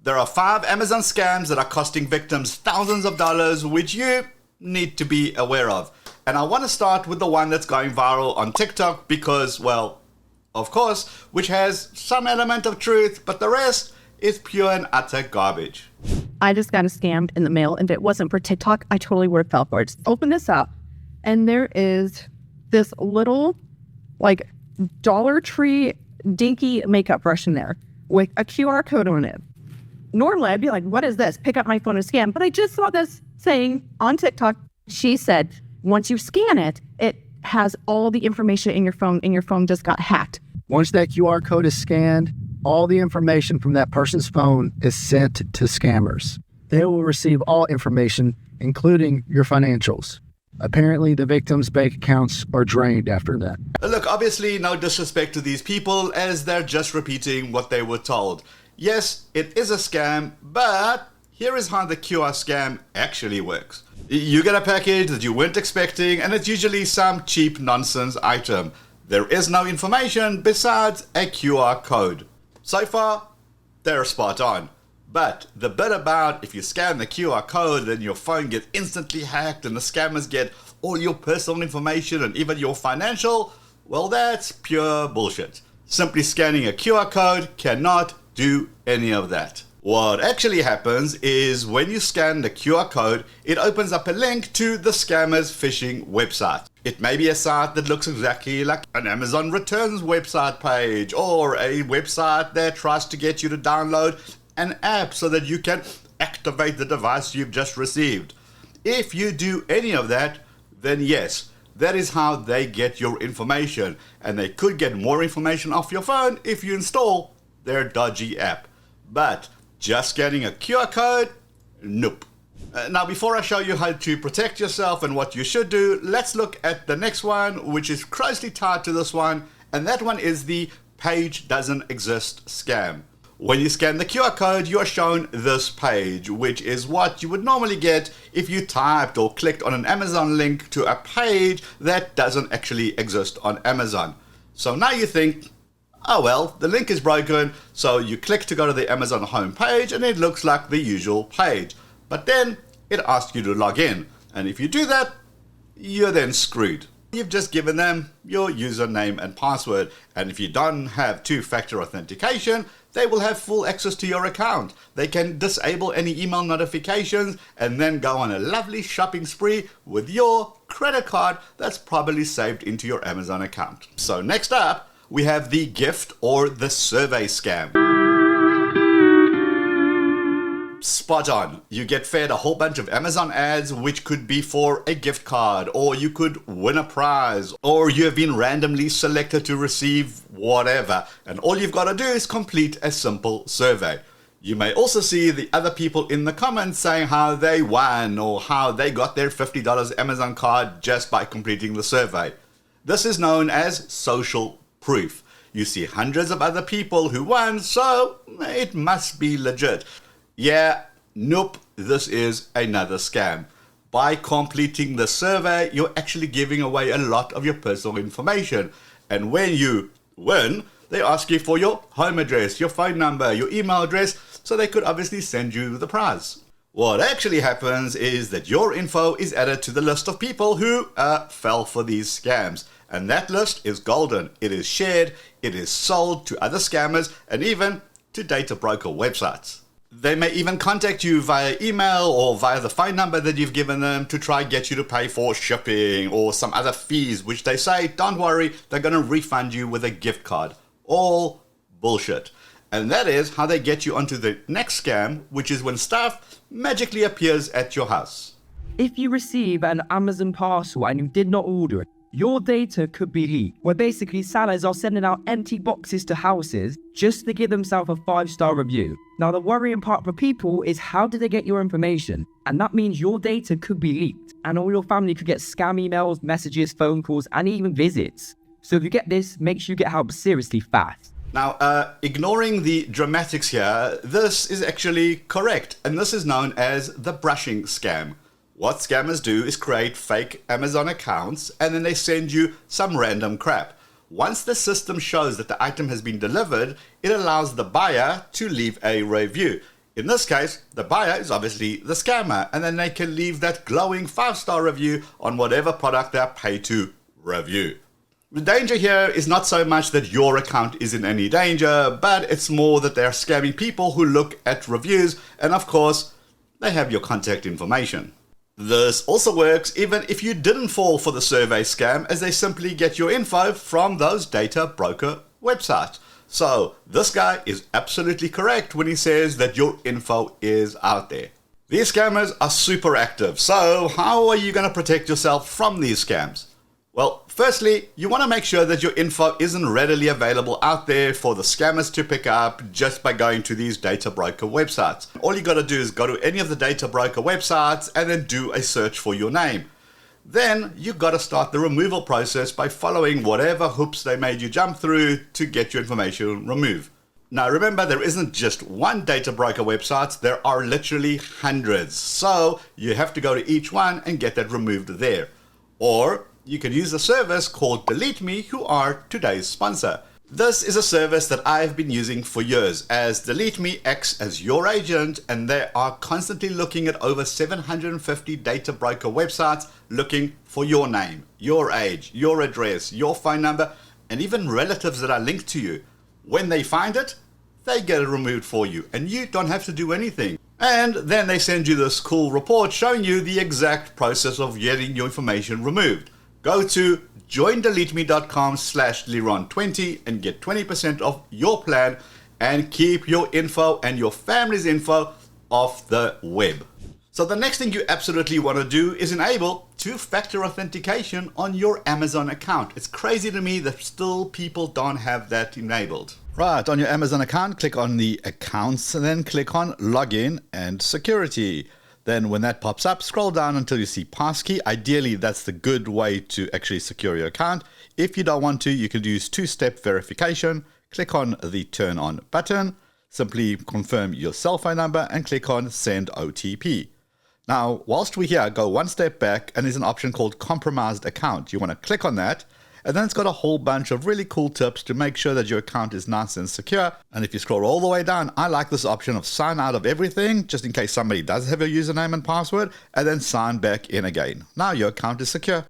There are 5 Amazon scams that are costing victims thousands of dollars, which you need to be aware of. And I want to start with the one that's going viral on TikTok because, well, of course, which has some element of truth, but the rest is pure and utter garbage. I just got scammed in the mail, and if it wasn't for TikTok, I totally would have fell for it. Just open this up, and there is this little, like, Dollar Tree dinky makeup brush in there with a QR code on it. Normally, I'd be like, what is this? Pick up my phone and scan. But I just saw this saying on TikTok. She said, once you scan it, it has all the information in your phone, and your phone just got hacked. Once that QR code is scanned, all the information from that person's phone is sent to scammers. They will receive all information, including your financials. Apparently, the victims' bank accounts are drained after that. Look, obviously, no disrespect to these people, as they're just repeating what they were told. Yes, it is a scam, but here is how the QR scam actually works. You get a package that you weren't expecting, and it's usually some cheap nonsense item. There is no information besides a QR code. So far, they're spot on. But the bit about if you scan the QR code, then your phone gets instantly hacked and the scammers get all your personal information and even your financial, well, that's pure bullshit. Simply scanning a QR code cannot do any of that. What actually happens is when you scan the QR code, it opens up a link to the scammer's phishing website. It may be a site that looks exactly like an Amazon returns website page, or a website that tries to get you to download an app so that you can activate the device you've just received. If you do any of that, then yes, that is how they get your information, and they could get more information off your phone if you install their dodgy app. But just scanning a QR code? Nope. Now, before I show you how to protect yourself and what you should do, let's look at the next one, which is closely tied to this one, and that one is the page doesn't exist scam. When you scan the QR code, you are shown this page, which is what you would normally get if you typed or clicked on an Amazon link to a page that doesn't actually exist on Amazon. So now you think, oh well, the link is broken, so you click to go to the Amazon homepage and it looks like the usual page. But then it asks you to log in, and if you do that, you're then screwed. You've just given them your username and password, and if you don't have two-factor authentication, they will have full access to your account. They can disable any email notifications and then go on a lovely shopping spree with your credit card that's probably saved into your Amazon account. So next up, we have the gift or the survey scam. Spot on. You get fed a whole bunch of Amazon ads, which could be for a gift card, or you could win a prize, or you have been randomly selected to receive whatever, and all you've got to do is complete a simple survey. You may also see the other people in the comments saying how they won or how they got their $50 Amazon card just by completing the survey. This is known as social proof. You see hundreds of other people who won, so it must be legit. Yeah, nope, this is another scam. By completing the survey, you're actually giving away a lot of your personal information. And when you win, they ask you for your home address, your phone number, your email address, so they could obviously send you the prize. What actually happens is that your info is added to the list of people who fell for these scams. And that list is golden. It is shared, it is sold to other scammers, and even to data broker websites. They may even contact you via email or via the phone number that you've given them to try and get you to pay for shipping or some other fees, which they say, don't worry, they're going to refund you with a gift card. All bullshit. And that is how they get you onto the next scam, which is when stuff magically appears at your house. If you receive an Amazon parcel and you did not order it, your data could be leaked, where basically sellers are sending out empty boxes to houses just to give themselves a 5-star review. Now, the worrying part for people is how do they get your information? And that means your data could be leaked, and all your family could get scam emails, messages, phone calls, and even visits. So if you get this, make sure you get help seriously fast. Now, ignoring the dramatics here, this is actually correct, and this is known as the brushing scam. What scammers do is create fake Amazon accounts and then they send you some random crap. Once the system shows that the item has been delivered, it allows the buyer to leave a review. In this case, the buyer is obviously the scammer, and then they can leave that glowing 5-star review on whatever product they're paid to review. The danger here is not so much that your account is in any danger, but it's more that they're scamming people who look at reviews, and of course, they have your contact information. This also works even if you didn't fall for the survey scam, as they simply get your info from those data broker websites. So this guy is absolutely correct when he says that your info is out there. These scammers are super active, so how are you going to protect yourself from these scams? Well, firstly, you want to make sure that your info isn't readily available out there for the scammers to pick up just by going to these data broker websites. All you got to do is go to any of the data broker websites and then do a search for your name. Then you got to start the removal process by following whatever hoops they made you jump through to get your information removed. Now remember, there isn't just one data broker website, there are literally hundreds. So you have to go to each one and get that removed there. Or you can use a service called Delete Me, who are today's sponsor. This is a service that I've been using for years, as Delete Me acts as your agent, and they are constantly looking at over 750 data broker websites looking for your name, your age, your address, your phone number, and even relatives that are linked to you. When they find it, they get it removed for you, and you don't have to do anything. And then they send you this cool report showing you the exact process of getting your information removed. Go to joindeleteme.com/Liron20 and get 20% off your plan, and keep your info and your family's info off the web. So the next thing you absolutely want to do is enable two-factor authentication on your Amazon account. It's crazy to me that still people don't have that enabled. Right, on your Amazon account, click on the accounts and then click on login and security. Then when that pops up, scroll down until you see passkey. Ideally, that's the good way to actually secure your account. If you don't want to, you can use two-step verification. Click on the turn on button, simply confirm your cell phone number and click on send OTP. Now, whilst we're here, go one step back and there's an option called compromised account. You want to click on that. And then it's got a whole bunch of really cool tips to make sure that your account is nice and secure. And if you scroll all the way down, I like this option of sign out of everything, just in case somebody does have your username and password, and then sign back in again. Now your account is secure.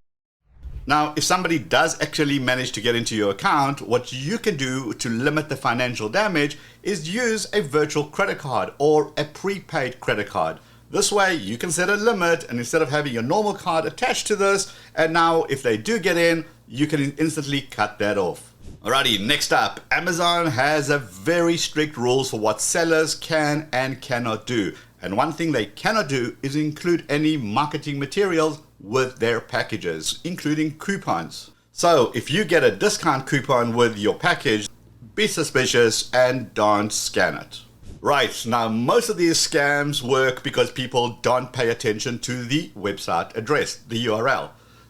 Now, if somebody does actually manage to get into your account, what you can do to limit the financial damage is use a virtual credit card or a prepaid credit card. This way you can set a limit, and instead of having your normal card attached to this, and now if they do get in, you can instantly cut that off. Alrighty, next up, Amazon has a very strict rules for what sellers can and cannot do. And one thing they cannot do is include any marketing materials with their packages, including coupons. So if you get a discount coupon with your package, be suspicious and don't scan it. Right, now most of these scams work because people don't pay attention to the website address, the URL.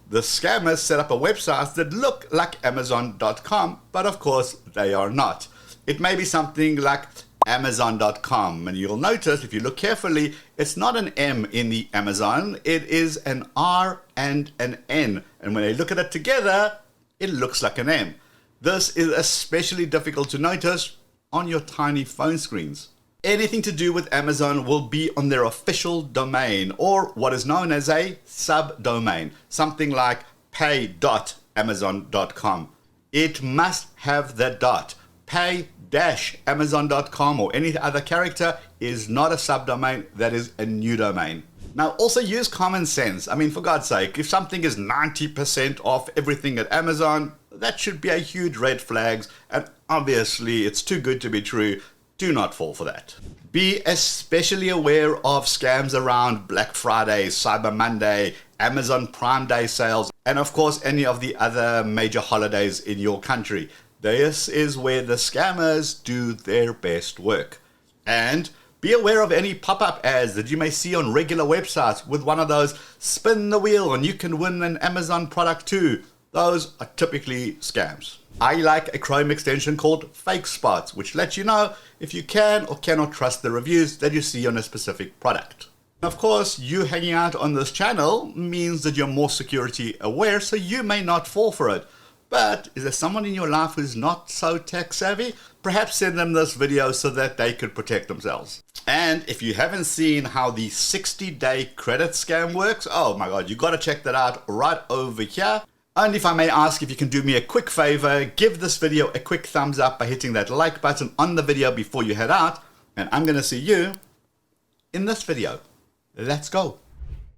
The scammers set up a website that look like Amazon.com, but of course they are not. It may be something like Amazon.com, and you'll notice if you look carefully, it's not an M in the Amazon, it is an R and an N, and when they look at it together, it looks like an M. This is especially difficult to notice on your tiny phone screens. Anything to do with Amazon will be on their official domain, or what is known as a subdomain, something like pay.amazon.com. It must have the dot. Pay-amazon.com or any other character is not a subdomain, that is a new domain. Now also use common sense. I mean, for God's sake, if something is 90% off everything at Amazon, that should be a huge red flag, and obviously it's too good to be true. Do not fall for that. Be especially aware of scams around Black Friday, Cyber Monday, Amazon Prime Day sales, and of course any of the other major holidays in your country. This is where the scammers do their best work. And be aware of any pop-up ads that you may see on regular websites with one of those spin the wheel and you can win an Amazon product too. Those are typically scams. I like a Chrome extension called Fake Spots, which lets you know if you can or cannot trust the reviews that you see on a specific product. Of course, you hanging out on this channel means that you're more security aware, so you may not fall for it. But is there someone in your life who's not so tech savvy? Perhaps send them this video so that they could protect themselves. And if you haven't seen how the 60-day credit scam works, oh my God, you got to check that out right over here. And if I may ask if you can do me a quick favor, give this video a quick thumbs up by hitting that like button on the video before you head out. And I'm going to see you in this video. Let's go.